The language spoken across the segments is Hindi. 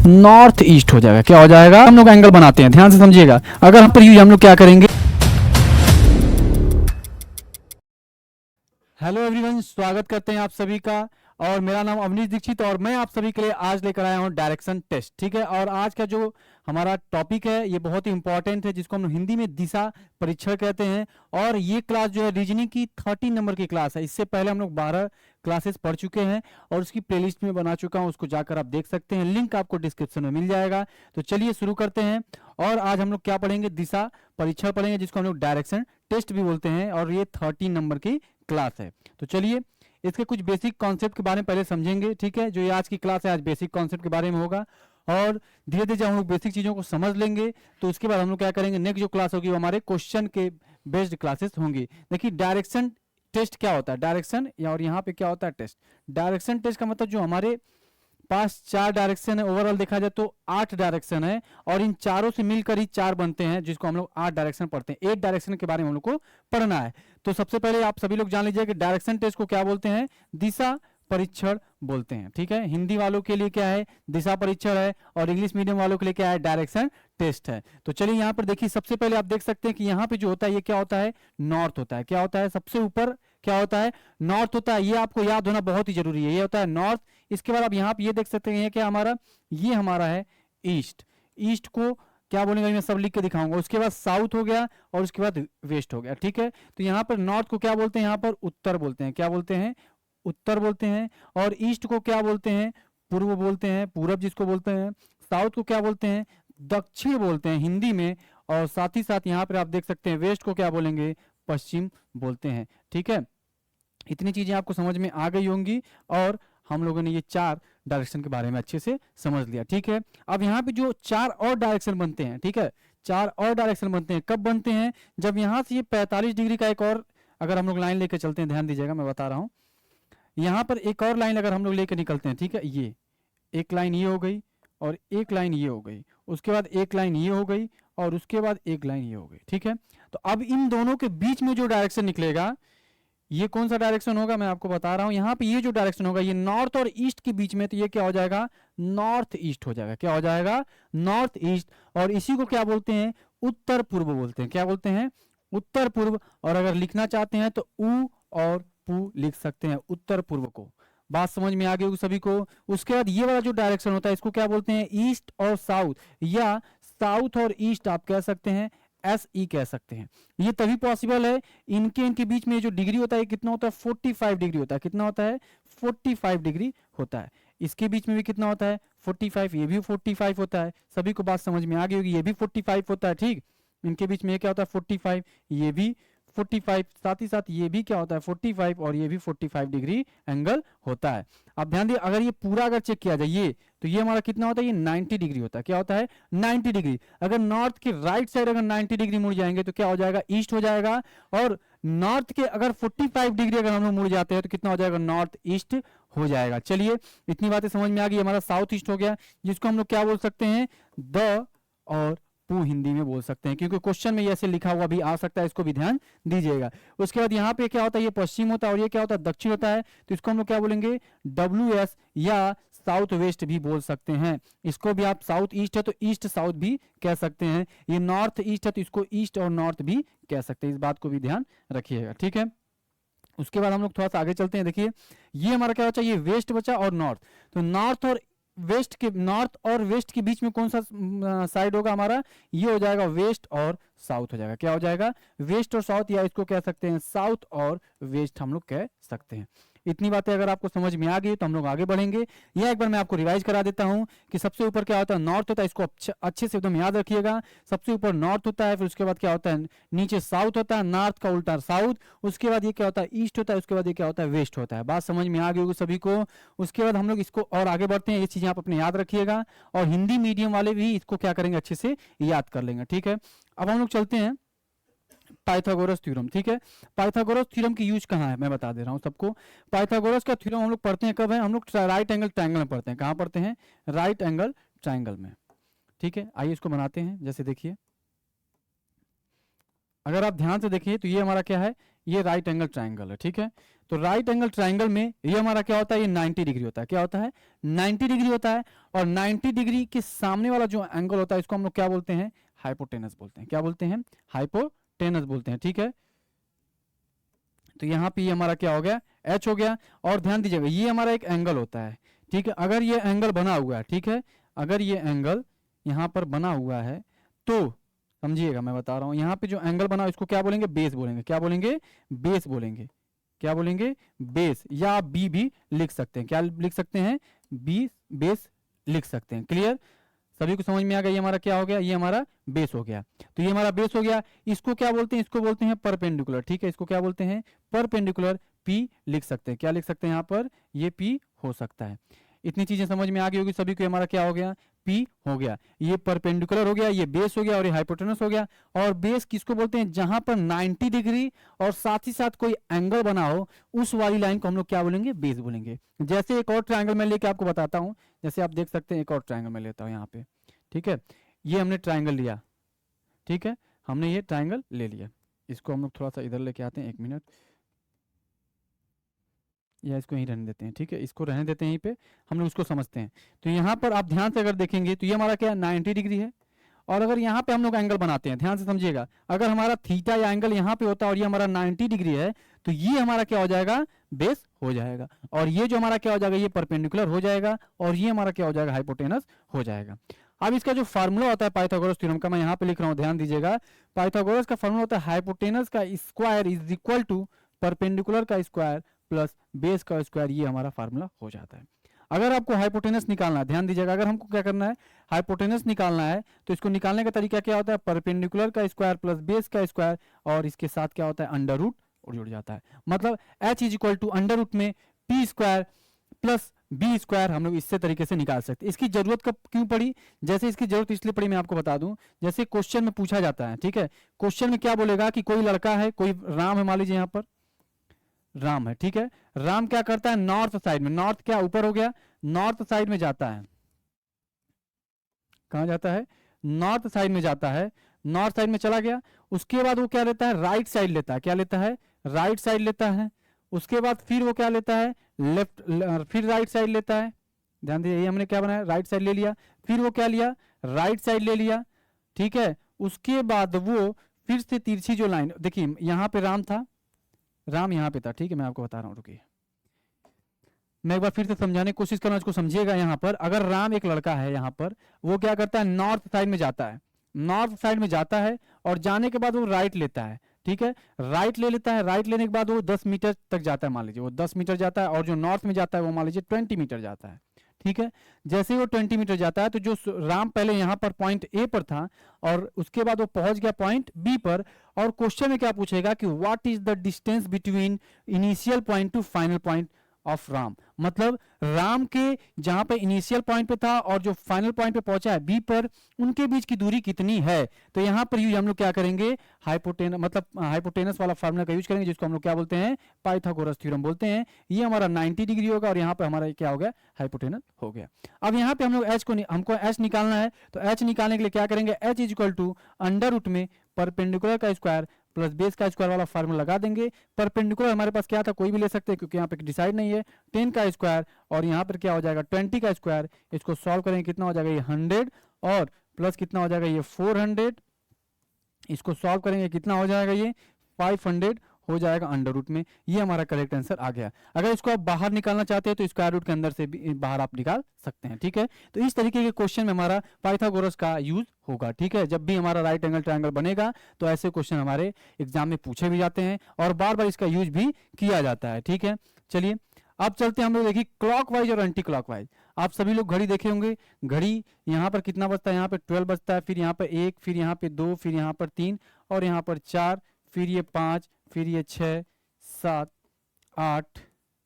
नॉर्थ ईस्ट हो जाएगा। क्या हो जाएगा? हम लोग एंगल बनाते हैं, ध्यान से समझिएगा। अगर हम पर यूज हम लोग क्या करेंगे। हेलो एवरीवन, स्वागत करते हैं आप सभी का। और मेरा नाम अवनीश दीक्षित और मैं आप सभी के लिए आज लेकर आया हूं डायरेक्शन टेस्ट। ठीक है, और आज का जो हमारा टॉपिक है ये बहुत ही इंपॉर्टेंट है, जिसको हम हिंदी में दिशा परीक्षण कहते हैं। और ये क्लास जो है रीजनिंग की 30 नंबर की क्लास है। इससे पहले हम लोग 12 क्लासेस पढ़ चुके हैं और उसकी प्लेलिस्ट में बना चुका हूं, उसको जाकर आप देख सकते हैं, लिंक आपको डिस्क्रिप्शन में मिल जाएगा। तो चलिए शुरू करते हैं। और आज हम लोग क्या पढ़ेंगे? दिशा परीक्षण पढ़ेंगे, जिसको हम लोग डायरेक्शन टेस्ट भी बोलते हैं, और ये 30 नंबर की क्लास है। तो चलिए इसके कुछ बेसिक कॉन्सेप्ट के बारे में पहले समझेंगे। ठीक है, जो ये आज की क्लास है, आज बेसिक कॉन्सेप्ट के बारे में होगा। और धीरे धीरे जब हम लोग बेसिक चीज़ों को समझ लेंगे तो उसके बाद हम लोग क्या करेंगे, नेक्स्ट जो क्लास होगी वो हमारे क्वेश्चन के बेस्ड क्लासेस होंगी। देखिए डायरेक्शन टेस्ट क्या होता है, डायरेक्शन और यहाँ पे क्या होता है टेस्ट। डायरेक्शन टेस्ट का मतलब जो हमारे पास 4 डायरेक्शन है, ओवरऑल देखा जाए तो 8 डायरेक्शन है, और इन चारों से मिलकर ही 4 बनते हैं, जिसको हम लोग 8 डायरेक्शन पढ़ते हैं। 8 डायरेक्शन के बारे में हम लोग को पढ़ना है। तो सबसे पहले आप सभी लोग जान लीजिए कि डायरेक्शन टेस्ट को क्या बोलते हैं? दिशा परीक्षण बोलते हैं। ठीक है, हिंदी वालों के लिए क्या है? दिशा परीक्षण है, और इंग्लिश मीडियम वालों के लिए क्या है? डायरेक्शन टेस्ट है। तो चलिए यहाँ पर देखिए, सबसे पहले आप देख सकते हैं कि यहाँ पे जो होता है ये क्या होता है? नॉर्थ होता है। क्या होता है? सबसे ऊपर क्या होता है? नॉर्थ होता है। ये आपको याद होना बहुत ही जरूरी है, ये होता है नॉर्थ। इसके बाद आप यहाँ पे ये देख सकते हैं क्या हमारा? ये हमारा है ईस्ट। ईस्ट को क्या बोलेंगे मैं सब लिख के दिखाऊंगा। उसके बाद साउथ हो गया, और उसके बाद वेस्ट हो गया। ठीक है, तो यहाँ पर नॉर्थ को क्या बोलते हैं? यहाँ पर उत्तर बोलते हैं। क्या बोलते हैं? उत्तर बोलते हैं। और ईस्ट को क्या बोलते हैं? पूर्व बोलते हैं, पूरब जिसको बोलते हैं। साउथ को क्या बोलते हैं? दक्षिण बोलते हैं हिंदी में। और साथ ही साथ यहाँ पर आप देख सकते हैं वेस्ट को क्या बोलेंगे? पश्चिम बोलते हैं। ठीक है, इतनी चीजें आपको समझ में आ गई होंगी, और हम लोगों ने ये 4 डायरेक्शन के बारे में अच्छे से समझ लिया। ठीक है, अब यहाँ पे जो 4 और डायरेक्शन बनते हैं, ठीक है, 4 और डायरेक्शन बनते हैं। कब बनते हैं? जब यहाँ से ये 45 डिग्री का एक और अगर हम लोग लाइन लेकर चलते हैं, ध्यान दीजिएगा मैं बता रहा हूँ। यहाँ पर एक और लाइन अगर हम लोग लेकर निकलते हैं, ठीक है, ये एक लाइन ये हो गई, और एक लाइन ये हो गई, उसके बाद एक लाइन ये हो गई, और उसके बाद एक लाइन ये हो गई। ठीक है, तो अब इन दोनों के बीच में जो डायरेक्शन निकलेगा ये कौन सा डायरेक्शन होगा? मैं आपको बता रहा हूं। यहाँ पे ये जो डायरेक्शन होगा ये नॉर्थ और ईस्ट के बीच में, तो ये क्या हो जाएगा? नॉर्थ ईस्ट हो जाएगा। क्या हो जाएगा? North east. और इसी को क्या बोलते हैं? उत्तर पूर्व बोलते हैं। क्या बोलते हैं? उत्तर पूर्व। और अगर लिखना चाहते हैं तो उ और पू लिख सकते हैं, उत्तर पूर्व को। बात समझ में आ गई होगी सभी को। उसके बाद ये वाला जो डायरेक्शन होता है इसको क्या बोलते हैं? ईस्ट और साउथ, या साउथ और ईस्ट आप कह सकते हैं, एस ई कह सकते हैं। ये तभी पॉसिबल है, इनके बीच में जो डिग्री होता है कितना होता है? 45 डिग्री होता है। कितना होता है? 45 डिग्री होता है। इसके बीच में भी कितना होता है? 45। ये भी 45 होता है। सभी को बात समझ में आ गई होगी, ये भी 45 होता है। ठीक, इनके बीच में ये क्या होता है? 45। ये भी 45, साथ ही साथ ये भी क्या होता है? 45, और ये भी 45 डिग्री एंगल होता है। अब ध्यान दिए, अगर ये पूरा अगर चेक किया जाए ये, तो ये हमारा कितना होता है? ये 90 डिग्री होता है। क्या होता है? 90 डिग्री। अगर नॉर्थ के राइट साइड अगर 90 डिग्री मुड़ जाएंगे तो क्या हो जाएगा? ईस्ट हो जाएगा। और नॉर्थ के अगर 45 डिग्री अगर हम लोग मुड़ जाते हैं तो कितना हो जाएगा? नॉर्थ ईस्ट हो जाएगा। चलिए इतनी बातें समझ में आ गई। हमारा साउथ ईस्ट हो गया, जिसको हम लोग क्या बोल सकते हैं? द और पू हिंदी में बोल सकते हैं, क्योंकि क्वेश्चन में ये ऐसे लिखा हुआ भी आ सकता है, इसको भी ध्यान दीजिएगा। उसके बाद यहाँ पे क्या होता है? ये पश्चिम होता है, और ये क्या होता है? दक्षिण होता है। तो इसको हम लोग क्या बोलेंगे? WS, या साउथ वेस्ट भी बोल सकते हैं। इसको भी आप साउथ ईस्ट है तो ईस्ट साउथ भी कह सकते हैं। ये नॉर्थ ईस्ट है तो इसको ईस्ट और नॉर्थ भी कह सकते हैं। इस बात को भी ध्यान रखिएगा। ठीक है, उसके बाद हम लोग थोड़ा सा आगे चलते हैं। देखिए ये हमारा क्या बचा? ये वेस्ट बचा और नॉर्थ। तो नॉर्थ और वेस्ट के, नॉर्थ और वेस्ट के बीच में कौन सा साइड होगा हमारा? ये हो जाएगा वेस्ट और साउथ हो जाएगा। क्या हो जाएगा? वेस्ट और साउथ, या इसको कह सकते हैं साउथ और वेस्ट हम लोग कह सकते हैं। इतनी बातें अगर आपको समझ में आ गई तो हम लोग आगे बढ़ेंगे। यह एक बार मैं आपको रिवाइज करा देता हूं कि सबसे ऊपर क्या होता है? नॉर्थ होता है। इसको अच्छे से एकदम याद रखिएगा। सबसे ऊपर नॉर्थ होता है, फिर उसके बाद क्या होता है? नीचे साउथ होता है, नॉर्थ का उल्टा साउथ। उसके बाद ये क्या होता है? ईस्ट होता है। उसके बाद ये क्या होता है? वेस्ट होता है। बात समझ में आ गई होगी सभी को। उसके बाद हम लोग इसको और आगे बढ़ते हैं। ये चीजें आप अपने याद रखिएगा, और हिंदी मीडियम वाले भी इसको क्या करेंगे? अच्छे से याद कर लेंगे। ठीक है, अब हम लोग चलते हैं पाइथागोरस थ्योरम। ठीक है, पाइथागोरस थ्योरम की यूज कहाँ है मैं बता दे रहा हूँ सबको। पाइथागोरस का थ्योरम हम लोग पढ़ते हैं कब है? हम लोग राइट एंगल ट्रायंगल में पढ़ते हैं। कहाँ पढ़ते हैं? राइट एंगल ट्रायंगल में। ठीक है, आइए इसको बनाते हैं। जैसे देखिए, अगर आप ध्यान से देखिए तो ये हमारा क्या है? ये राइट एंगल ट्रायंगल है। ठीक है, तो राइट एंगल ट्राइंगल में ये हमारा क्या होता है, ये 90 डिग्री होता है। क्या होता है, 90 डिग्री होता है। और 90 डिग्री के सामने वाला जो एंगल होता है इसको हम लोग क्या बोलते हैं, हाइपोटेनस बोलते हैं। क्या बोलते हैं, हाइपोटेनस बोलते हैं। ठीक है, तो यहाँ पे ये हमारा क्या हो गया, एच हो गया। और ध्यान दीजिएगा ये हमारा एक एंगल होता है। ठीक है, अगर ये एंगल बना हुआ है, ठीक है, अगर ये एंगल यहाँ पर बना हुआ है तो समझिएगा, मैं बता रहा हूँ, यहाँ पे जो एंगल बना इसको क्या बोलेंगे, बेस बोलेंगे। क्या बोलेंगे, बेस बोलेंगे। क्या बोलेंगे, बेस, या आप बी भी लिख सकते हैं। क्या लिख सकते हैं, बी, बेस लिख सकते हैं। क्लियर, सभी को समझ में आ गया, ये हमारा क्या हो गया, ये हमारा बेस हो गया। तो ये हमारा बेस हो गया। इसको क्या बोलते हैं, इसको बोलते हैं परपेंडिकुलर। ठीक है, इसको क्या बोलते हैं, परपेंडिकुलर। पी लिख सकते हैं। क्या लिख सकते हैं यहाँ पर, ये पी हो सकता है। इतनी चीजें समझ में आ गई होगी सभी को, हमारा क्या हो गया, पी हो गया। ये परपेंडिकुलर हो गया, ये बेस हो गया, और ये हाइपोटेनस हो गया। और बेस किसको बोलते हैं, जहां पर 90 डिग्री और साथ ही साथ कोई एंगल बना हो, उस वाली लाइन को हम लोग क्या बोलेंगे, बेस बोलेंगे। जैसे एक और ट्रायंगल मैं लेके आपको बताता हूं, जैसे आप देख सकते हैं, एक और ट्रायंगल मैं लेता हूं यहाँ पे। ठीक है, ये हमने ट्रायंगल लिया। ठीक है, हमने ये ट्रायंगल ले लिया। इसको हम लोग थोड़ा सा इधर लेके आते हैं, 1 मिनट, या इसको यहीं रहने देते हैं। ठीक है, इसको रहने देते हैं यहीं पे, हम लोग उसको समझते हैं। तो यहाँ पर आप ध्यान से अगर देखेंगे तो ये हमारा क्या 90 डिग्री है। और अगर यहाँ पे हम लोग एंगल बनाते हैं, ध्यान से समझिएगा, अगर हमारा थीटा या एंगल यहाँ पे होता है और ये हमारा 90 डिग्री है, तो ये हमारा क्या हो जाएगा, बेस हो जाएगा। और ये जो हमारा क्या हो जाएगा, ये परपेंडिकुलर हो जाएगा। और ये हमारा क्या हो जाएगा, हाइपोटेनस हो जाएगा। अब इसका जो फार्मूला होता है पाइथागोरस थ्योरम का, मैं यहाँ पे लिख रहा हूँ, ध्यान दीजिएगा। पाइथागोरस का फार्मूला होता है हाइपोटेनस का square is equal to perpendicular का स्क्वायर प्लस बेस का स्क्वायर। ये हमारा फार्मूला हो जाता है। अगर आपको हाइपोटेनस निकालना है, ध्यान दीजिएगा, अगर हमको क्या करना है, हाइपोटेनस निकालना है, तो इसको निकालने का तरीका क्या होता है, परपेंडिकुलर का स्क्वायर प्लस बेस का स्क्वायर, और इसके साथ क्या होता है, अंडर रूट जुड़ जाता है। मतलब h is equal to under root में P square plus B square हम लोग इससे तरीके से निकाल सकते हैं। इसकी जरूरत कब क्यों पड़ी, जैसे इसकी जरूरत इसलिए पड़ी, मैं आपको बता दूं, जैसे क्वेश्चन में पूछा जाता है। ठीक है, क्वेश्चन में क्या बोलेगा कि कोई लड़का है, कोई राम है, मान लीजिए यहाँ पर राम है। ठीक है, राम क्या करता है, नॉर्थ साइड में, नॉर्थ क्या ऊपर हो गया, नॉर्थ साइड में जाता है। कहां जाता है, नॉर्थ साइड में जाता है। नॉर्थ साइड में चला गया, उसके बाद वो क्या लेता है, राइट साइड लेता है। क्या लेता है, राइट साइड लेता है। उसके बाद फिर वो क्या लेता है, लेफ्ट, फिर राइट साइड लेता है। ध्यान दीजिए, ये हमने क्या बनाया, राइट साइड ले लिया, फिर वो क्या लिया, राइट साइड ले लिया। ठीक है, उसके बाद वो फिर से तिरछी जो लाइन, देखिए यहां पे राम था, राम यहाँ पे था। ठीक है, मैं आपको बता रहा हूँ, रुकिए, मैं एक बार फिर से समझाने की कोशिश कर रहा हूँ, इसको समझिएगा। यहाँ पर अगर राम एक लड़का है, यहाँ पर वो क्या करता है, नॉर्थ साइड में जाता है, नॉर्थ साइड में जाता है, और जाने के बाद वो राइट लेता है। ठीक है, राइट ले लेता है, राइट लेने के बाद वो 10 मीटर तक जाता है, मान लीजिए वो 10 मीटर जाता है, और जो नॉर्थ में जाता है वो मान लीजिए 20 मीटर जाता है। ठीक है, जैसे ही वो 20 मीटर जाता है, तो जो राम पहले यहाँ पर पॉइंट ए पर था, और उसके बाद वो पहुंच गया पॉइंट बी पर। और क्वेश्चन में क्या पूछेगा कि what is the distance between initial point two final point of Ram, मतलब राम के जहां पे इनिशियल पॉइंट पे था और जो फाइनल पॉइंट पे पहुंचा है बी पर, उनके बीच की दूरी कितनी है। तो यहां पर यूज हम लोग क्या करेंगे, हाइपोटेनस, मतलब हाइपोटेनस वाला फार्मूला का यूज करेंगे, जिसको हम लोग क्या बोलते हैं, पाइथागोरस थ्योरम बोलते हैं। ये हमारा 90 डिग्री होगा, और यहाँ पे हमारा क्या हो गया, हाइपोटेनस हो गया। अब यहाँ पे हम लोग एच को हमको एच निकालना है, तो एच निकालने के लिए क्या करेंगे, H is equal to under root में परपेंडिकुलर का स्क्वायर प्लस बेस का स्क्वायर वाला फार्मूला लगा देंगे। परपेंडिकुलर हमारे पास क्या था, कोई भी ले सकते हैं, क्योंकि यहाँ पे डिसाइड नहीं है। 10 का स्क्वायर, और यहाँ पर क्या हो जाएगा 20 का स्क्वायर। इसको सॉल्व करेंगे, कितना हो जाएगा, ये 100, और प्लस कितना हो जाएगा, ये 400। इसको सॉल्व करेंगे, कितना हो जाएगा, ये 500 हो जाएगा अंडर रूट में। ये हमारा करेक्ट आंसर आ गया। अगर इसको आप बाहर निकालना चाहते हैं तो स्क्वायर रूट के अंदर से भी बाहर आप निकाल सकते हैं। ठीक है, तो इस तरीके के क्वेश्चन में हमारा पाइथागोरस का यूज होगा। ठीक है, जब भी हमारा राइट एंगल ट्रायंगल बनेगा तो ऐसे क्वेश्चन हमारे एग्जाम में पूछे भी जाते हैं, और बार बार इसका यूज भी किया जाता है। ठीक है, चलिए अब चलते हैं हम लोग, देखिए क्लॉकवाइज और एंटी क्लॉकवाइज। आप सभी लोग घड़ी देखे होंगे, घड़ी यहाँ पर कितना बजता है, यहाँ पे 12 बजता है, फिर यहाँ पर 1, फिर यहाँ पे 2, फिर यहाँ पर 3, और यहाँ पर 4, फिर ये 5, फिर ये 6, 7, 8,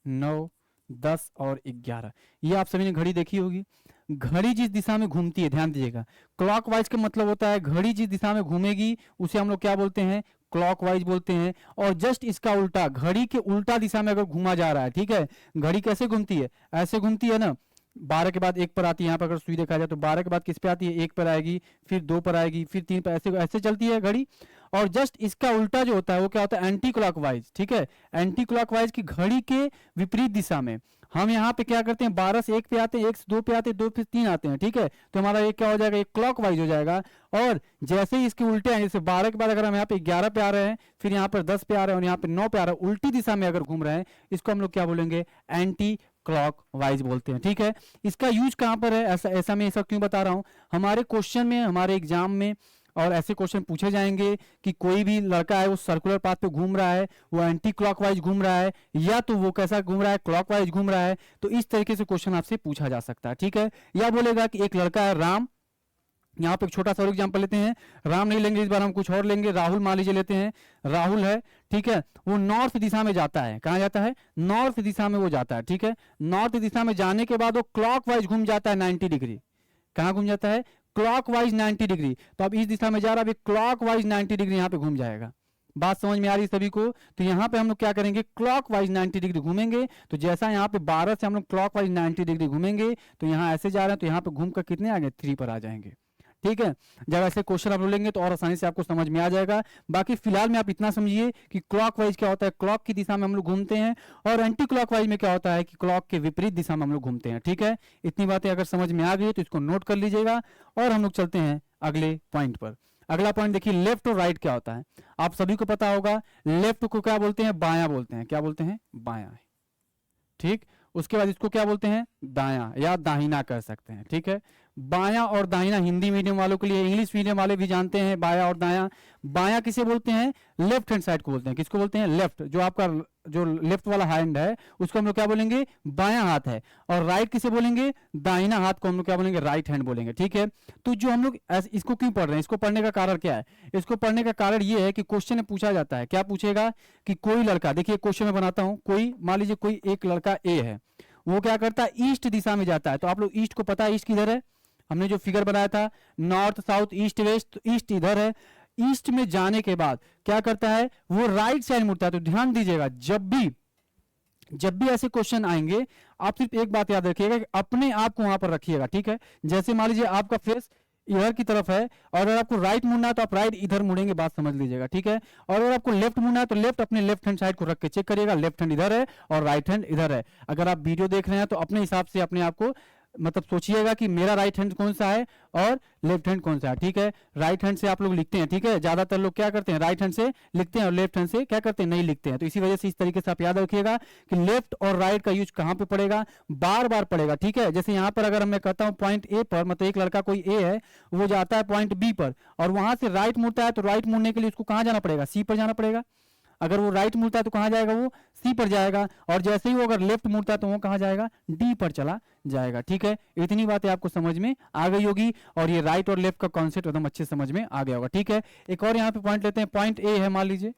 9, 10 और 11। ये आप सभी ने घड़ी देखी होगी। घड़ी जिस दिशा में घूमती है, ध्यान दीजिएगा, क्लॉकवाइज का मतलब होता है घड़ी जिस दिशा में घूमेगी उसे हम लोग क्या बोलते हैं, क्लॉकवाइज बोलते हैं। और जस्ट इसका उल्टा, घड़ी के उल्टा दिशा में अगर घूमा जा रहा है, ठीक है, घड़ी कैसे घूमती है, ऐसे घूमती है ना, 12 के बाद 1 पर आती है, यहाँ पर अगर सुई देखा जाए तो 12 के बाद किस पे आती है, 1 पर आएगी, फिर 2 पर आएगी, फिर 3 पर, ऐसे ऐसे चलती है घड़ी। और जस्ट इसका उल्टा जो होता है वो क्या होता है, एंटी क्लॉकवाइज, ठीक है, एंटी क्लॉकवाइज की घड़ी के विपरीत दिशा में हम यहाँ पे क्या करते हैं, 12 से 1 पे आते हैं, 1 से 2 पे आते हैं, 2 से 3 आते हैं, ठीक है। तो हमारा ये क्या हो जाएगा, ये क्लॉकवाइज हो जाएगा। और जैसे ही इसके उल्टे आए, जैसे 12 के बाद अगर हम यहाँ पे 11 पे आ रहे हैं, फिर यहाँ पर 10 पे आ रहे हैं और यहाँ पे 9 पे आ रहे हैं, उल्टी दिशा में अगर घूम रहे हैं, इसको हम लोग क्या बोलेंगे, एंटी क्लॉकवाइज बोलते हैं, ठीक है। इसका यूज कहाँ पर है, ऐसा मैं ऐसा क्यों बता रहा हूँ, हमारे क्वेश्चन में, हमारे एग्जाम में और ऐसे क्वेश्चन पूछे जाएंगे कि कोई भी लड़का है वो सर्कुलर पाथ पे घूम रहा है, वो एंटी क्लॉकवाइज घूम रहा है, या तो वो कैसा घूम रहा है, क्लॉकवाइज घूम रहा है। तो इस तरीके से क्वेश्चन आपसे पूछा जा सकता है, ठीक है। या बोलेगा कि एक लड़का है राम, यहाँ पे एक छोटा सा और एग्जाम्पल लेते हैं, राम नहीं लेंगे इस बार, हम कुछ और लेंगे, राहुल मान लीजिए लेते हैं, राहुल है, ठीक है, वो नॉर्थ दिशा में जाता है, कहाँ जाता है, नॉर्थ दिशा में वो जाता है, ठीक है। नॉर्थ दिशा में जाने के बाद वो क्लॉकवाइज घूम जाता है 90 डिग्री, कहाँ घूम जाता है, क्लॉकवाइज 90 डिग्री। तो अब इस दिशा में जा रहा है, अभी क्लॉकवाइज 90 डिग्री यहाँ पे घूम जाएगा। बात समझ में आ रही है सभी को। तो यहाँ पे हम लोग क्या करेंगे, क्लॉकवाइज 90 डिग्री घूमेंगे। तो जैसा यहाँ पे 12 से हम लोग क्लॉकवाइज 90 डिग्री घूमेंगे, तो यहाँ ऐसे जा रहे हैं, तो यहाँ पे घूमकर कितने आ गए, 3 पर आ जाएंगे, ठीक है। जब ऐसे क्वेश्चन आप लेंगे तो और आसानी से आपको समझ में आ जाएगा। बाकी फिलहाल में आप इतना समझिए कि क्लॉकवाइज क्या होता है, क्लॉक की दिशा में हम लोग घूमते हैं, और एंटी क्लॉकवाइज में क्या होता है कि क्लॉक के विपरीत दिशा में हम लोग घूमते हैं, ठीक है। इतनी बातें अगर समझ में आ गई तो इसको नोट कर लीजिएगा। और हम लोग चलते हैं अगले पॉइंट पर। अगला पॉइंट देखिए, लेफ्ट और राइट क्या होता है। आप सभी को पता होगा, लेफ्ट को क्या बोलते हैं, बायां बोलते हैं, क्या बोलते हैं, बायां, ठीक। उसके बाद इसको क्या बोलते हैं, दायां या दाहिना कर सकते हैं, ठीक है। बायां और दाहिना हिंदी मीडियम वालों के लिए, इंग्लिश मीडियम वाले भी जानते हैं बायां और दायां। बायां किसे बोलते हैं, लेफ्ट हैंड साइड को बोलते हैं, किसको बोलते हैं, लेफ्ट, जो आपका जो लेफ्ट वाला हैंड है उसको हम लोग क्या बोलेंगे, बायां हाथ है। और राइट किसे बोलेंगे, दाहिना हाथ को हम लोग क्या बोलेंगे, राइट हैंड बोलेंगे, ठीक है। तो जो हम लोग इसको क्यों पढ़ रहे हैं, इसको पढ़ने का कारण क्या है, इसको पढ़ने का कारण ये है कि क्वेश्चन में पूछा जाता है, क्या पूछेगा कि कोई लड़का, देखिए क्वेश्चन में बनाता हूं, कोई मान लीजिए कोई एक लड़का ए है, वो क्या करता है, ईस्ट दिशा में जाता है। तो आप लोग ईस्ट को पता है, ईस्ट किधर है, हमने जो फिगर बनाया था, नॉर्थ साउथ ईस्ट वेस्ट, तो ईस्ट इधर है। ईस्ट में जाने के बाद क्या करता है, वो राइट साइड मुड़ता है। तो ध्यान दीजिएगा, जब भी ऐसे क्वेश्चन आएंगे, आप सिर्फ एक बात याद रखिएगा कि अपने आप को वहां पर रखिएगा, ठीक है। जैसे मान लीजिए आपका फेस इधर की तरफ है, और अगर आपको राइट मुड़ना है तो आप राइट इधर मुड़ेंगे, बात समझ लीजिएगा, ठीक है। और अगर आपको लेफ्ट मुड़ना है तो लेफ्ट, अपने लेफ्ट हैंड साइड को रख के चेक करिएगा, लेफ्ट हैंड इधर है और राइट हैंड इधर है। अगर आप वीडियो देख रहे हैं तो अपने हिसाब से अपने आप को मतलब सोचिएगा कि मेरा राइट हैंड कौन सा है और लेफ्ट हैंड कौन सा है, ठीक है। राइट हैंड से आप लोग लिखते हैं, ठीक है, ज्यादातर लोग क्या करते हैं, राइट हैंड से लिखते हैं और लेफ्ट हैंड से क्या करते हैं, नहीं लिखते हैं। तो इसी वजह से इस तरीके से आप याद रखिएगा कि लेफ्ट और राइट का यूज कहां पे पड़ेगा, बार बार पड़ेगा, ठीक है। जैसे यहां पर अगर मैं कहता हूं पॉइंट ए पर, मतलब एक लड़का कोई ए है, वो जाता है पॉइंट बी पर और वहां से राइट मुड़ता है, तो राइट मुड़ने के लिए उसको कहां जाना पड़ेगा, सी पर जाना पड़ेगा। अगर वो राइट मुड़ता है तो कहां जाएगा, वो सी पर जाएगा। और जैसे ही वो अगर लेफ्ट मुड़ता है तो वो कहां जाएगा, डी पर चला जाएगा, ठीक है। इतनी बातें आपको समझ में आ गई होगी और ये राइट और लेफ्ट का कॉन्सेप्ट एकदम अच्छे समझ में आ गया होगा, ठीक है। एक और यहाँ पे पॉइंट लेते हैं, पॉइंट ए है मान लीजिए,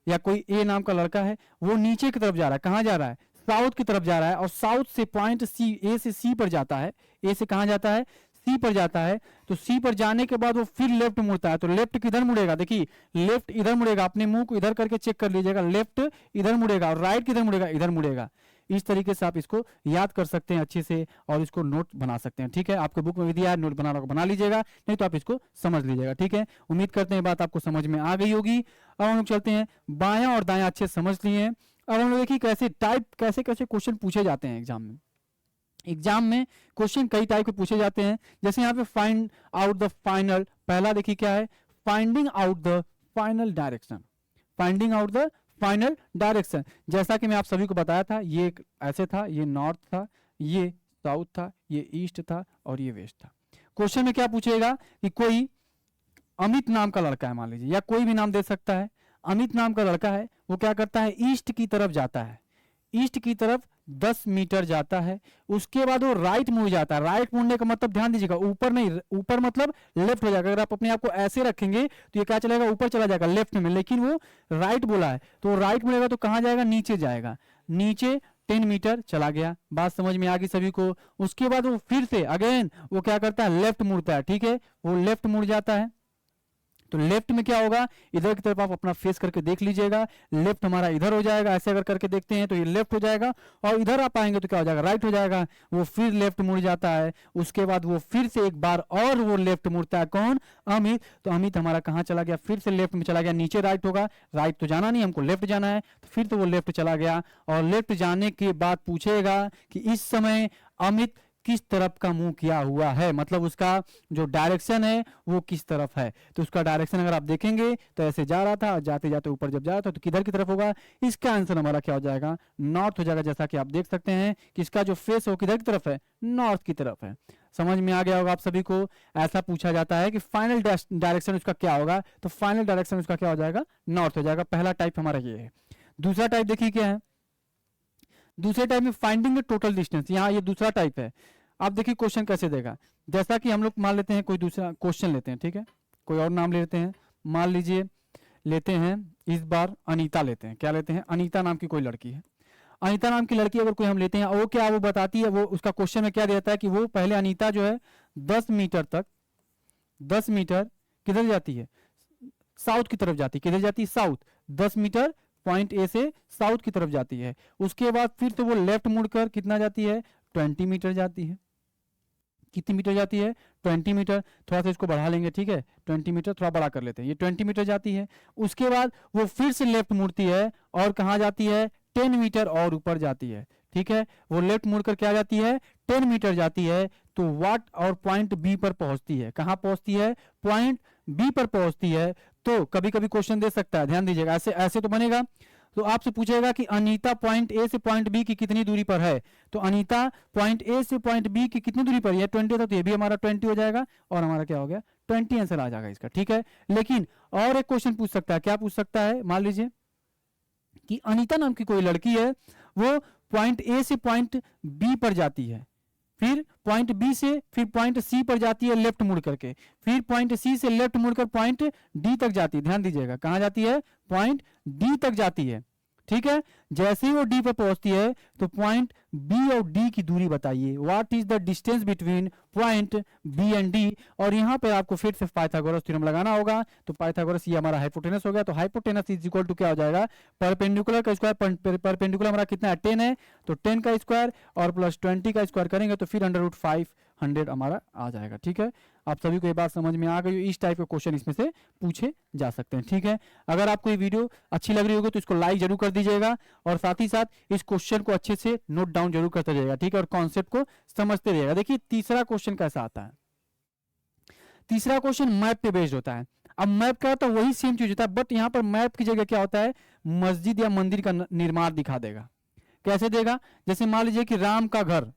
या कोई ए नाम का लड़का है, वो नीचे की तरफ जा रहा है, कहां जा रहा है, साउथ की तरफ जा रहा है, और साउथ से पॉइंट सी, ए से सी पर जाता है, ए से कहां जाता है, सी पर जाता है। तो सी पर जाने के बाद वो फिर लेफ्ट मुड़ता है, तो लेफ्ट किधर मुड़ेगा, देखिए लेफ्ट इधर मुड़ेगा, अपने मुंह को इधर करके चेक कर लीजिएगा, लेफ्ट इधर मुड़ेगा और राइट किधर मुड़ेगा, इधर मुड़ेगा। इस तरीके से आप इसको याद कर सकते हैं अच्छे से और इसको नोट बना सकते हैं, ठीक है। आपके बुक में भी दिया है, नोट बना लीजिएगा, नहीं तो आप इसको समझ लीजिएगा, ठीक है। उम्मीद करते हैं बात आपको समझ में आ गई होगी। अब हम लोग चलते हैं, बायां और दायां अच्छे समझ लिए। अब हम लोग देखिए कैसे कैसे क्वेश्चन पूछे जाते हैं एग्जाम में। एग्जाम में क्वेश्चन कई टाइप के पूछे जाते हैं, जैसे यहाँ पे फाइंड आउट द फाइनल, पहला देखिए क्या है, finding out the final direction, finding out the final direction. जैसा कि मैं आप सभी को बताया था, ये ऐसे था, ये नॉर्थ था, ये साउथ था, ये ईस्ट था और ये वेस्ट था। क्वेश्चन में क्या पूछेगा कि कोई अमित नाम का लड़का है, मान लीजिए, या कोई भी नाम दे सकता है, अमित नाम का लड़का है, वो क्या करता है, ईस्ट की तरफ जाता है, ईस्ट की तरफ 10 मीटर जाता है, उसके बाद वो राइट मुड़ जाता है। राइट मुड़ने का मतलब ध्यान दीजिएगा, ऊपर नहीं, ऊपर मतलब लेफ्ट हो जाएगा। अगर आप अपने आप को ऐसे रखेंगे तो ये क्या चलेगा, ऊपर चला जाएगा लेफ्ट में, लेकिन वो राइट बोला है तो राइट मुड़ेगा तो कहां जाएगा, नीचे जाएगा, नीचे 10 मीटर चला गया। बात समझ में आ गई सभी को। उसके बाद वो फिर से अगेन वो क्या करता है, लेफ्ट मुड़ता है, ठीक है, वो लेफ्ट मुड़ जाता है, तो लेफ्ट में क्या होगा, इधर की तरफ आप अपना फेस करके देख लीजिएगा, लेफ्ट हमारा इधर हो जाएगा, ऐसे अगर करके देखते हैं तो ये लेफ्ट हो जाएगा, और इधर आप आएंगे तो क्या हो जाएगा, राइट हो जाएगा। वो फिर लेफ्ट मुड़ जाता है, उसके बाद वो फिर से एक बार और वो लेफ्ट मुड़ता है, कौन, अमित। तो अमित हमारा कहाँ चला गया, फिर से लेफ्ट में चला गया, नीचे राइट होगा, राइट तो जाना नहीं, हमको लेफ्ट जाना है, तो फिर तो वो लेफ्ट चला गया। और लेफ्ट जाने के बाद पूछेगा कि इस समय अमित किस तरफ का मुंह किया हुआ है, मतलब उसका जो डायरेक्शन है वो किस तरफ है। तो उसका डायरेक्शन अगर आप देखेंगे तो ऐसे जा रहा था, जाते जाते ऊपर जब जा रहा था तो किधर की तरफ होगा, इसका आंसर हमारा क्या हो जाएगा, नॉर्थ हो जाएगा। जैसा कि आप देख सकते हैं कि इसका जो फेस है वो किधर की तरफ है, नॉर्थ की तरफ है। समझ में आ गया होगा आप सभी को। ऐसा पूछा जाता है कि फाइनल डायरेक्शन उसका क्या होगा, तो फाइनल डायरेक्शन उसका क्या हो जाएगा, नॉर्थ हो जाएगा। पहला टाइप हमारा ये है। दूसरा टाइप देखिए क्या है, दूसरे टाइप में फाइंडिंग द टोटल डिस्टेंस, यहाँ ये दूसरा टाइप है। आप देखिए क्वेश्चन कैसे देगा, जैसा कि हम लोग मान लेते हैं कोई दूसरा क्वेश्चन लेते हैं, ठीक है, कोई और नाम ले लेते हैं, मान लीजिए लेते हैं इस बार अनीता लेते हैं, क्या लेते हैं, अनीता नाम की कोई लड़की है। अनीता नाम की लड़की अगर कोई हम लेते हैं, वो क्या वो बताती है, वो उसका क्वेश्चन में क्या देता है कि वो पहले अनीता जो है 10 मीटर तक, 10 मीटर किधर जाती है, साउथ की तरफ जाती है, किधर जाती है, साउथ, 10 मीटर पॉइंट ए से साउथ की तरफ जाती है। उसके बाद फिर तो वो लेफ्ट मुड़कर कितना जाती है, 20 मीटर जाती है। कितनी मीटर जाती है, 20 मीटर। थोड़ा सा इसको बढ़ा लेंगे, ठीक है, 20 मीटर थोड़ा बड़ा कर लेते हैं, ये 20 मीटर जाती है। उसके बाद वो फिर से लेफ्ट मुड़ती है और कहाँ जाती है, 10 मीटर और ऊपर जाती है, ठीक है। वो लेफ्ट मुड़कर क्या जाती है, 10 मीटर जाती है। तो वाट और पॉइंट बी पर पहुंचती है, कहाँ पहुंचती है, पॉइंट बी पर पहुंचती है। तो कभी कभी क्वेश्चन दे सकता है, ध्यान दीजिएगा, ऐसे ऐसे तो बनेगा। तो आपसे पूछेगा कि अनीता पॉइंट ए से पॉइंट बी की कितनी दूरी पर है, तो अनीता पॉइंट ए से पॉइंट बी की कितनी दूरी पर है, 20 था, तो ये भी हमारा 20 हो जाएगा, और हमारा क्या हो गया, 20 आंसर आ जाएगा इसका, ठीक है। लेकिन और एक क्वेश्चन पूछ सकता है, क्या पूछ सकता है, मान लीजिए कि अनीता नाम की कोई लड़की है, वो पॉइंट ए से पॉइंट बी पर जाती है, फिर पॉइंट बी से फिर पॉइंट सी पर जाती है लेफ्ट मुड़ करके, फिर पॉइंट सी से लेफ्ट मुड़कर पॉइंट डी तक जाती है। ध्यान दीजिएगा, कहां जाती है, पॉइंट डी तक जाती है, ठीक है। जैसे ही वो डी पर पहुंचती है तो पॉइंट बी और डी की दूरी बताइए, what is the distance between point B and D. और यहाँ पर आपको फिर से पाइथागोरस थ्योरम लगाना होगा। तो पाइथागोरस, ये हमारा हाइपोटेनस हो गया, तो हाइपोटेनस इज इक्वल टू क्या हो जाएगा, परपेंडिकुलर का स्क्वायर, परपेंडिकुलर हमारा कितना है, 10 है, तो 10 का स्क्वायर और प्लस 20 का स्क्वायर करेंगे तो फिर √500 हमारा आ जाएगा, ठीक है। आप सभी को ये बात समझ में आ गई, इस टाइप के क्वेश्चन इसमें से पूछे जा सकते हैं, ठीक है। अगर आपको ये वीडियो अच्छी लग रही होगी तो इसको लाइक जरूर कर दीजिएगा, और साथ ही साथ इस क्वेश्चन को अच्छे से नोट डाउन जरूर करते रहिएगा, ठीक है, और कॉन्सेप्ट को समझते रहिएगा। देखिए तीसरा क्वेश्चन कैसा आता है, तीसरा क्वेश्चन मैप पे बेस्ड होता है। अब मैप क्या होता है, वही सेम चीज होता है, बट यहाँ पर मैप की जगह क्या होता है, मस्जिद या मंदिर का निर्माण दिखा देगा। कैसे देगा, जैसे मान लीजिए कि राम का घर,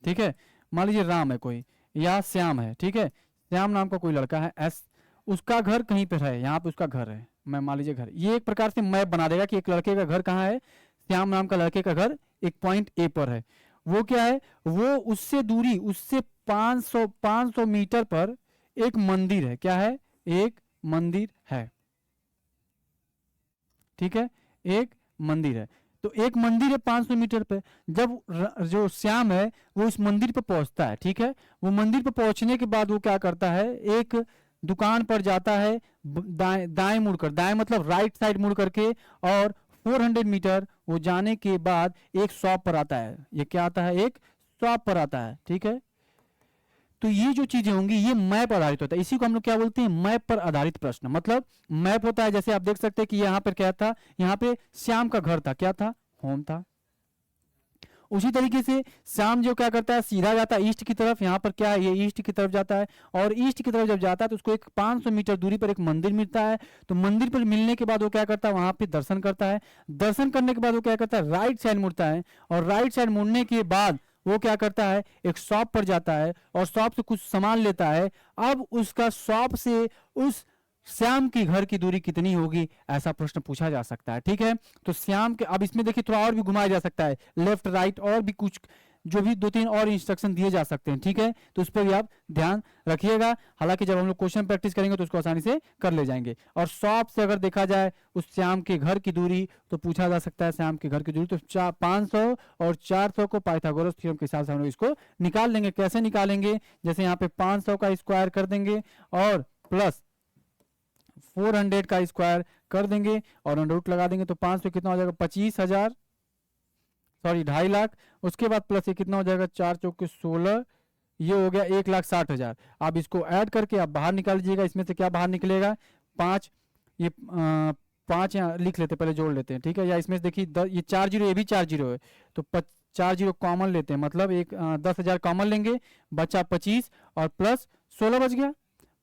ठीक है, मान लीजिए राम है कोई, या श्याम है, ठीक है, श्याम नाम का कोई लड़का है एस, उसका घर कहीं पर है, यहाँ पे उसका घर है, मैं मान लीजिए घर, ये एक प्रकार से मैप बना देगा कि एक लड़के का घर कहाँ है, श्याम नाम का लड़के का घर एक पॉइंट ए पर है। वो क्या है, वो उससे दूरी, उससे 500 मीटर पर एक मंदिर है, क्या है, एक मंदिर है, ठीक है, एक मंदिर है। तो एक मंदिर है 500 मीटर पे। जब जो श्याम है वो उस मंदिर पे पहुंचता है, ठीक है, वो मंदिर पे पहुंचने के बाद वो क्या करता है, एक दुकान पर जाता है, दाएं मुड़कर, दाएं मतलब राइट साइड मुड़ करके, और 400 मीटर वो जाने के बाद एक शॉप पर आता है। ये क्या आता है, एक शॉप पर आता है, ठीक है। तो ये जो चीजें होंगी ये मैप आधारित होता है, इसी को हम लोग क्या बोलते हैं, मैप पर आधारित प्रश्न। मतलब मैप होता है, जैसे आप देख सकते हैं कि यहाँ पर क्या था, यहाँ पे श्याम का घर था, क्या था, होम था। उसी तरीके से श्याम जो क्या करता है, सीधा जाता है ईस्ट की तरफ, यहाँ पर क्या है, ये ईस्ट की तरफ जाता है, और ईस्ट की तरफ जब जाता है तो उसको एक 500 मीटर दूरी पर एक मंदिर मिलता है। तो मंदिर पर मिलने के बाद वो क्या करता है, वहां पे दर्शन करता है। दर्शन करने के बाद वो क्या करता है, राइट साइड मुड़ता है, और राइट साइड मुड़ने के बाद वो क्या करता है, एक शॉप पर जाता है और शॉप से कुछ सामान लेता है। अब उसका शॉप से उस श्याम की घर की दूरी कितनी होगी, ऐसा प्रश्न पूछा जा सकता है, ठीक है। तो श्याम के, अब इसमें देखिए थोड़ा और भी घुमाया जा सकता है, लेफ्ट राइट और भी कुछ जो भी 2-3 और इंस्ट्रक्शन दिए जा सकते हैं, ठीक है। तो उस पर भी आप ध्यान रखिएगा। हालांकि जब हम लोग क्वेश्चन प्रैक्टिस करेंगे तो उसको आसानी से कर ले जाएंगे। और शॉप से अगर देखा जाए उस श्याम के घर की दूरी, तो पूछा जा सकता है श्याम के घर की दूरी, तो 500 और 400 को पाइथागोरस थ्योरम के हिसाब से हम लोग इसको निकाल लेंगे। कैसे निकालेंगे, जैसे यहाँ पे 500 का स्क्वायर कर देंगे और प्लस 400 का स्क्वायर कर देंगे और अंडर रूट लगा देंगे तो 500 कितना हो जाएगा 25,000, सॉरी 2.5 लाख। उसके बाद प्लस ये कितना हो जाएगा 4 चौके 16, ये हो गया 1,60,000। आप इसको ऐड करके आप बाहर निकाल लीजिएगा, इसमें से क्या बाहर निकलेगा 5, ये 5 यहाँ लिख लेते पहले जोड़ लेते हैं, ठीक है। या इसमें से देखिए ये 4 जीरो, ये भी 4 जीरो है तो 4 जीरो कॉमन लेते हैं, मतलब 10,000 कॉमन लेंगे, बचा 25 और प्लस 16 बच गया,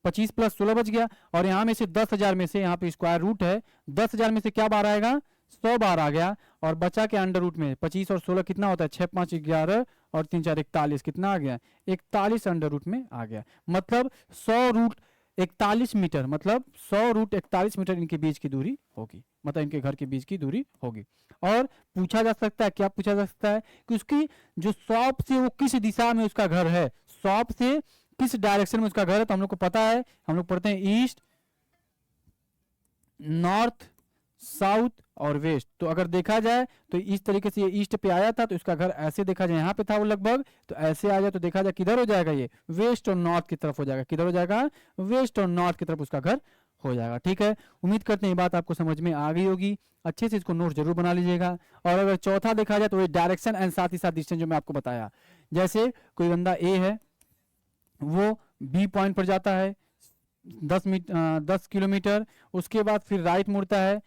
25 प्लस 16 बच गया। और यहाँ में से 10,000 में से यहाँ पे स्क्वायर रूट है, 10,000 में से क्या बार आएगा 100 बार आ गया, और बचा के अंडर रूट में 25 और 16 कितना होता है 6 5 11 और 3 4 41, कितना आ गया 41 अंडर रूट में आ गया। मतलब 100 रूट 41 मीटर, मतलब 100 रूट 41 मीटर इनके बीच की दूरी होगी, मतलब इनके घर के बीच की दूरी होगी। और पूछा जा सकता है, क्या पूछा जा सकता है कि उसकी जो शॉप से वो किस दिशा में उसका घर है, शॉप से किस डायरेक्शन में उसका घर है। तो हम लोग को पता है, हम लोग पढ़ते हैं ईस्ट, नॉर्थ, साउथ और वेस्ट। तो अगर देखा जाए तो इस तरीके से ये ईस्ट पे आया था तो इसका घर ऐसे देखा जाए, यहाँ पे था वो लगभग, तो ऐसे आ जाए तो देखा जाए किधर हो जाएगा, ये वेस्ट और नॉर्थ की तरफ हो जाएगा। किधर हो जाएगा वेस्ट और नॉर्थ की तरफ उसका घर हो जाएगा, ठीक है। उम्मीद करते हैं ये बात आपको समझ में आ गई होगी, अच्छे से इसको नोट जरूर बना लीजिएगा। और अगर चौथा देखा जाए तो ये डायरेक्शन एंड साथ ही साथ डिस्टेंस जो मैं आपको बताया, जैसे कोई बंदा ए है वो बी पॉइंट पर जाता है 10 किलोमीटर, उसके बाद फिर राइट मुड़ता है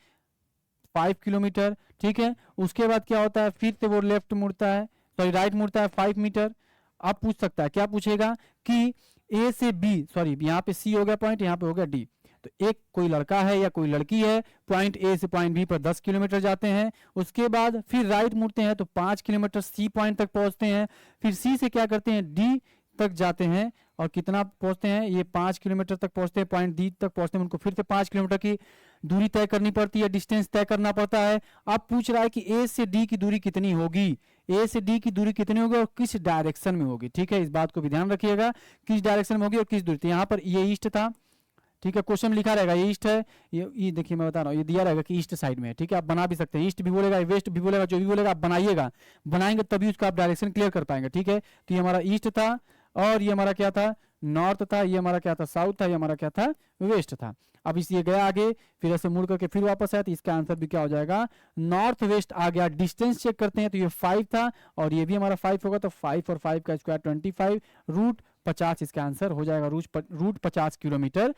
5 किलोमीटर, ठीक है। उसके बाद क्या होता है फिर से वो लेफ्ट मुड़ता है, सॉरी राइट मुड़ता है 5 मीटर। अब पूछ सकता है, क्या पूछेगा कि ए से बी, सॉरी यहाँ पे सी हो गया पॉइंट, यहाँ पे हो गया डी। तो एक कोई लड़का है या कोई लड़की है, पॉइंट ए से पॉइंट बी पर 10 किलोमीटर जाते हैं, उसके बाद फिर राइट मुड़ते हैं तो 5 किलोमीटर सी पॉइंट तक पहुंचते हैं, फिर सी से क्या करते हैं डी तक जाते हैं और कितना पहुंचते हैं ये 5 किलोमीटर तक पहुंचते हैं, पॉइंट डी तक पहुंचते हैं, उनको फिर से 5 किलोमीटर की दूरी तय करनी पड़ती है, डिस्टेंस तय करना पड़ता है। अब पूछ रहा है कि ए से डी की दूरी कितनी होगी, ए से डी की दूरी कितनी होगी और किस डायरेक्शन में होगी, ठीक है। इस बात को भी ध्यान रखिएगा किस डायरेक्शन में होगी और किस दूरी। तो यहाँ पर ये ईस्ट था, ठीक है, क्वेश्चन लिखा रहेगा ये ईस्ट है, ये देखिए मैं बता रहा हूँ, ये दिया रहेगा कि ईस्ट साइड में है, ठीक है। आप बना भी सकते हैं, ईस्ट भी बोलेगा वेस्ट भी बोलेगा, जो भी बोलेगा आप बनाइएगा, बनाएंगे तभी उसका आप डायरेक्शन क्लियर कर पाएंगे, ठीक है। तो ये हमारा ईस्ट था और ये हमारा क्या था नॉर्थ था, ये हमारा क्या था साउथ था, ये हमारा क्या था वेस्ट था। अब इस ये गया आगे, फिर ऐसे मुड़ करके फिर वापस आया तो इसका आंसर भी क्या हो जाएगा नॉर्थ वेस्ट आ गया। डिस्टेंस चेक करते हैं तो ये 5 था और ये भी हमारा 5 होगा, तो 5 और 5 का स्क्वायर 25, रूट 50 इसका आंसर हो जाएगा, रूट 50 किलोमीटर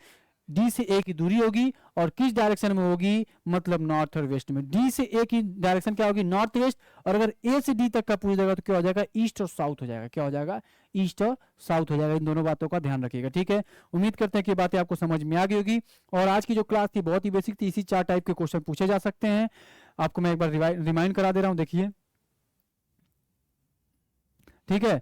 डी से ए की दूरी होगी। और किस डायरेक्शन में होगी, मतलब नॉर्थ और वेस्ट में। डी से ए की डायरेक्शन क्या होगी नॉर्थ वेस्ट, और अगर ए से डी तक का पूछ जाएगा तो क्या हो जाएगा ईस्ट और साउथ हो जाएगा, क्या हो जाएगा ईस्ट और साउथ हो जाएगा। इन दोनों बातों का ध्यान रखिएगा, ठीक है। उम्मीद करते हैं कि बातें आपको समझ में आ गई होगी। और आज की जो क्लास थी बहुत ही बेसिक थी, इसी 4 टाइप के क्वेश्चन पूछे जा सकते हैं। आपको मैं एक बार रिमाइंड करा दे रहा हूं, देखिए, ठीक है।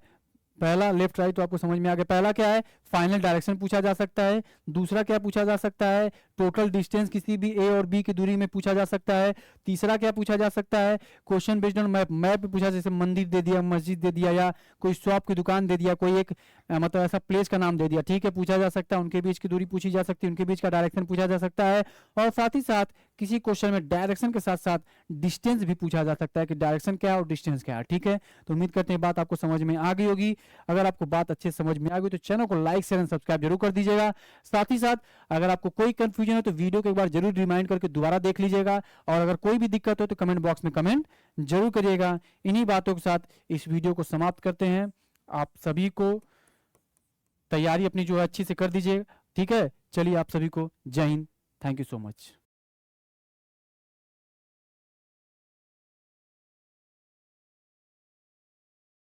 पहला लेफ्ट राइट तो आपको समझ में आ गया। पहला क्या है फाइनल डायरेक्शन पूछा जा सकता है। दूसरा क्या पूछा जा सकता है टोटल डिस्टेंस किसी भी ए और बी की दूरी में पूछा जा सकता है। तीसरा क्या पूछा जा सकता है question based on map, map पूछा, जैसे मंदिर दे दिया, मस्जिद दे दिया, या कोई शॉप की दुकान दे दिया, कोई एक मतलब ऐसा प्लेस का नाम दे दिया, ठीक है, पूछा जा सकता है। उनके बीच की दूरी पूछी जा सकती है, उनके बीच का डायरेक्शन पूछा जा सकता है। और साथ ही साथ किसी क्वेश्चन में डायरेक्शन के साथ साथ डिस्टेंस भी पूछा जा सकता है कि डायरेक्शन क्या है और डिस्टेंस क्या है, ठीक है। तो उम्मीद करते हैं बात आपको समझ में आ गई होगी। अगर आपको बात अच्छे समझ में आ गई तो चैनल को लाइक शेयर एंड सब्सक्राइब जरूर कर दीजिएगा। साथ ही साथ अगर आपको कोई कंफ्यूजन है तो वीडियो को एक बार जरूर रिमाइंड करके दोबारा देख लीजिएगा। और अगर कोई भी दिक्कत हो तो कमेंट बॉक्स में कमेंट जरूर करिएगा। इन्हीं बातों के साथ इस वीडियो को समाप्त करते हैं। आप सभी को तैयारी अपनी जो है अच्छी से कर दीजिए, ठीक है। चलिए आप सभी को जय Hind, thank you so much.